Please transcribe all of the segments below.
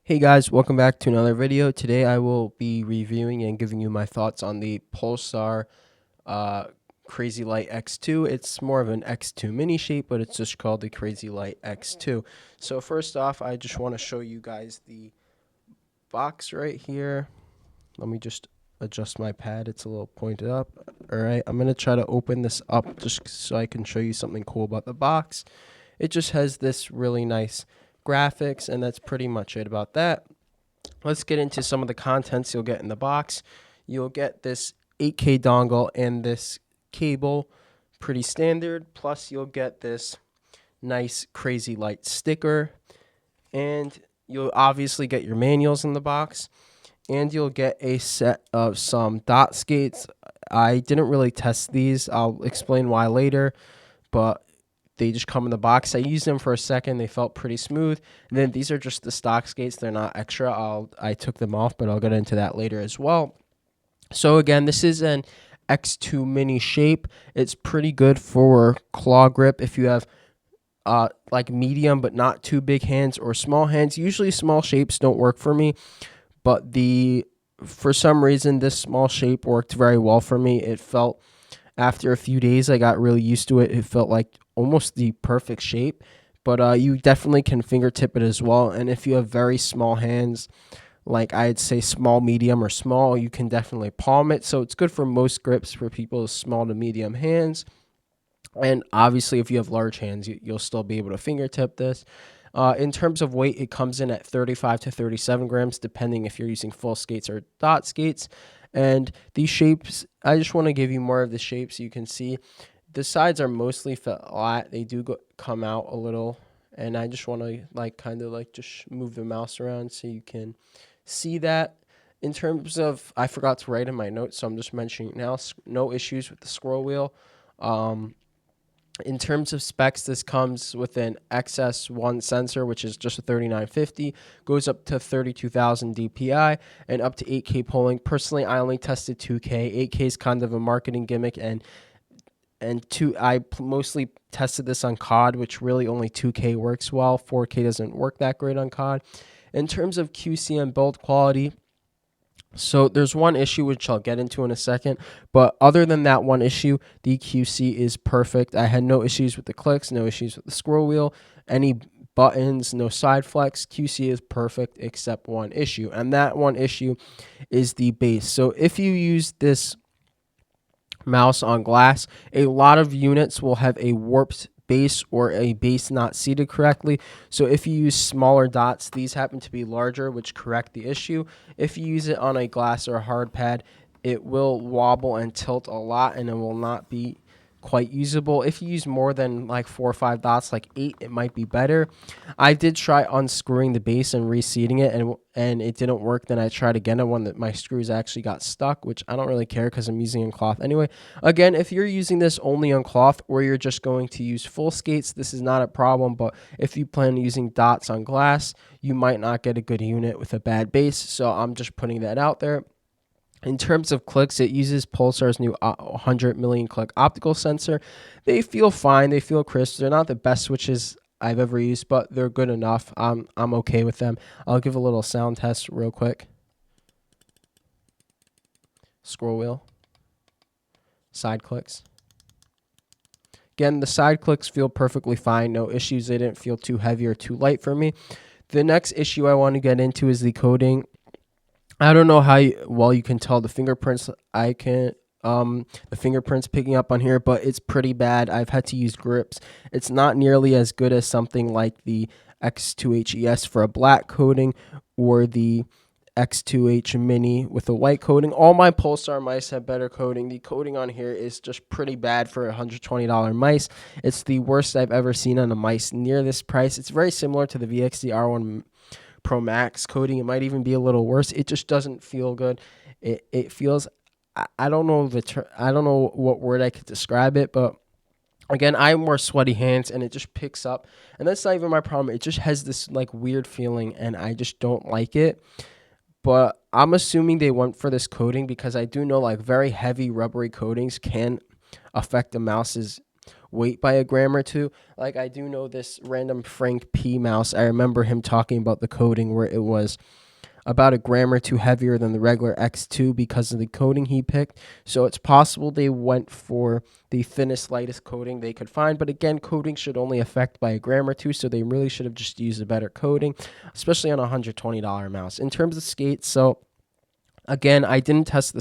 Hey guys, welcome back to another video. Today I will be reviewing and giving you my thoughts on the Pulsar uh, CrazyLight X2. It's more of an X2 mini shape, but it's just called the CrazyLight X2. So first off, I just want to show you guys the box right here. Let me just adjust my pad. It's a little pointed up. All right, I'm going to try to open this up just so I can show you something cool about the box. It just has this really nice graphics, and that's pretty much it about that. Let's get into some of the contents you'll get in the box. You'll get this 8K dongle and this cable, pretty standard. Plus you'll get this nice CrazyLight sticker, and you'll obviously get your manuals in the box, and you'll get a set of some dot skates. I didn't really test these. I'll explain why later, but they just come in the box. I used them for a second. They felt pretty smooth. And then these are just the stock skates. They're not extra. I took them off, but I'll get into that later as well. So again, this is an X2 mini shape. It's pretty good for claw grip if you have like medium but not too big hands or small hands. Usually small shapes don't work for me, but for some reason this small shape worked very well for me. It felt, after a few days I got really used to it, it felt like almost the perfect shape. But you definitely can fingertip it as well, and if you have very small hands, like I'd say small, medium, or small, you can definitely palm it. So it's good for most grips for people with small to medium hands. And obviously if you have large hands, you'll still be able to fingertip this. In terms of weight, it comes in at 35 to 37 grams, depending if you're using full skates or dot skates. And these shapes, I just want to give you more of the shapes. You can see the sides are mostly flat. They do come out a little, and I just want to kind of just move the mouse around so you can see that. In terms of, I forgot to write in my notes, so I'm just mentioning it now. No issues with the scroll wheel. In terms of specs, this comes with an XS1 sensor, which is just a 3950, goes up to 32,000 DPI, and up to 8K polling. Personally, I only tested 2K. 8K is kind of a marketing gimmick, and I mostly tested this on COD, which really only 2K works well. 4K doesn't work that great on COD. In terms of QC and build quality, so there's one issue which I'll get into in a second, but other than that one issue, the QC is perfect. I had no issues with the clicks, no issues with the scroll wheel, any buttons, no side flex. QC is perfect except one issue, and that one issue is the base. So if you use this mouse on glass, a lot of units will have a warped base or a base not seated correctly. So if you use smaller dots, these happen to be larger, which correct the issue. If you use it on a glass or a hard pad, it will wobble and tilt a lot, and it will not be quite usable. If you use more than like 4 or 5 dots, like 8, it might be better. I did try unscrewing the base and reseating it, and it didn't work. Then I tried again, and one that my screws actually got stuck, which I don't really care because I'm using on cloth anyway. Again, if you're using this only on cloth, or you're just going to use full skates, this is not a problem. But if you plan on using dots on glass, you might not get a good unit with a bad base. So I'm just putting that out there. In terms of clicks, it uses Pulsar's new 100 million click optical sensor. They feel fine. They feel crisp. They're not the best switches I've ever used, but they're good enough. I'm okay with them. I'll give a little sound test real quick. Scroll wheel. Side clicks. Again, the side clicks feel perfectly fine. No issues. They didn't feel too heavy or too light for me. The next issue I want to get into is the coding. I don't know how well you can tell the fingerprints. The fingerprints picking up on here, but it's pretty bad. I've had to use grips. It's not nearly as good as something like the X2H ES for a black coating, or the X2H mini with a white coating. All my Pulsar mice have better coating. The coating on here is just pretty bad for a $120 mice. It's the worst I've ever seen on a mice near this price. It's very similar to the VXD R1 Pro Max coating. It might even be a little worse. It just doesn't feel good. It feels, I don't know I don't know what word I could describe it, but again, I have more sweaty hands, and it just picks up, and that's not even my problem. It just has this weird feeling, and I just don't like it. But I'm assuming they went for this coating because I do know very heavy rubbery coatings can affect the mouse's weight by a gram or two. Like, I do know this random Frank P mouse. I remember him talking about the coating where it was about a gram or two heavier than the regular X2 because of the coating he picked. So it's possible they went for the thinnest, lightest coating they could find. But again, coating should only affect by a gram or two, so they really should have just used a better coating, especially on a $120 mouse. In terms of skates, so again, I didn't test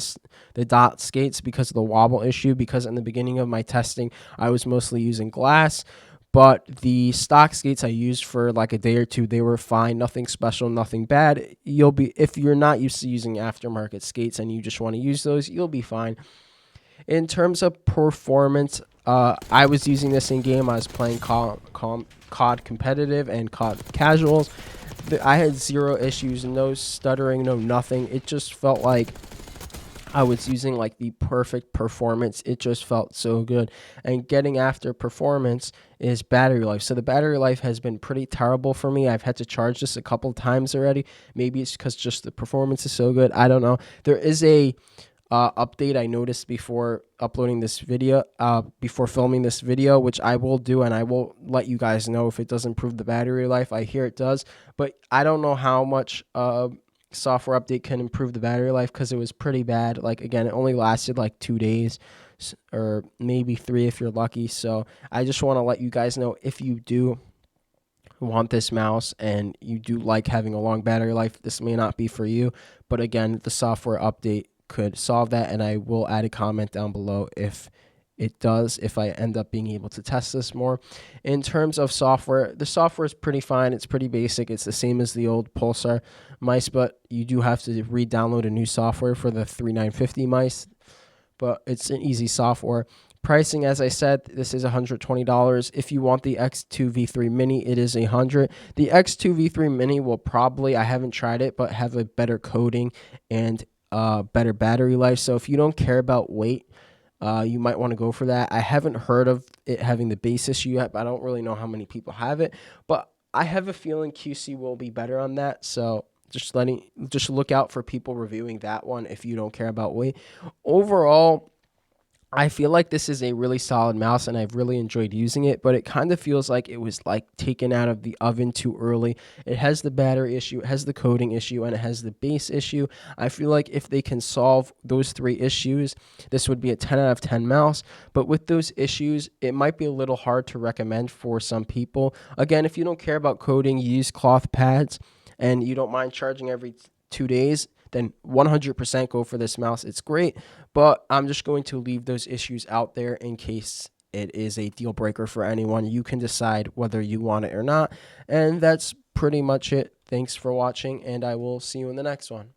the dot skates because of the wobble issue, because in the beginning of my testing, I was mostly using glass. But the stock skates I used for like a day or two, they were fine. Nothing special, nothing bad. If you're not used to using aftermarket skates and you just want to use those, you'll be fine. In terms of performance, I was using this in game. I was playing COD competitive and COD casuals. I had zero issues, no stuttering, no nothing. It just felt like I was using like the perfect performance. It just felt so good. And getting after performance is battery life. So the battery life has been pretty terrible for me. I've had to charge this a couple times already. Maybe it's because just the performance is so good. I don't know. There is a update I noticed before uploading this video, before filming this video, which I will do, and I will let you guys know if it does improve the battery life. I hear it does, but I don't know how much software update can improve the battery life, because it was pretty bad. Like, again, it only lasted like 2 days or maybe 3 if you're lucky. So I just want to let you guys know, if you do want this mouse and you do like having a long battery life, this may not be for you. But again, the software update could solve that, and I will add a comment down below if it does, if I end up being able to test this more. In terms of software, the software is pretty fine. It's pretty basic. It's the same as the old Pulsar mice, but you do have to re-download a new software for the 3950 mice, but it's an easy software. Pricing, as I said, this is $120. If you want the X2 V3 Mini, it is $100. The X2 V3 Mini will probably, I haven't tried it, but have a better coating and better battery life. So if you don't care about weight, you might want to go for that. I haven't heard of it having the base issue yet, but I don't really know how many people have it. But I have a feeling QC will be better on that. So just look out for people reviewing that one if you don't care about weight. Overall, I feel like this is a really solid mouse, and I've really enjoyed using it, but it kind of feels like it was like taken out of the oven too early. It has the battery issue, it has the coating issue, and it has the base issue. I feel like if they can solve those 3 issues, this would be a 10 out of 10 mouse. But with those issues, it might be a little hard to recommend for some people. Again, if you don't care about coating, you use cloth pads, and you don't mind charging every 2 days, then 100% go for this mouse. It's great, but I'm just going to leave those issues out there in case it is a deal breaker for anyone. You can decide whether you want it or not, and that's pretty much it. Thanks for watching, and I will see you in the next one.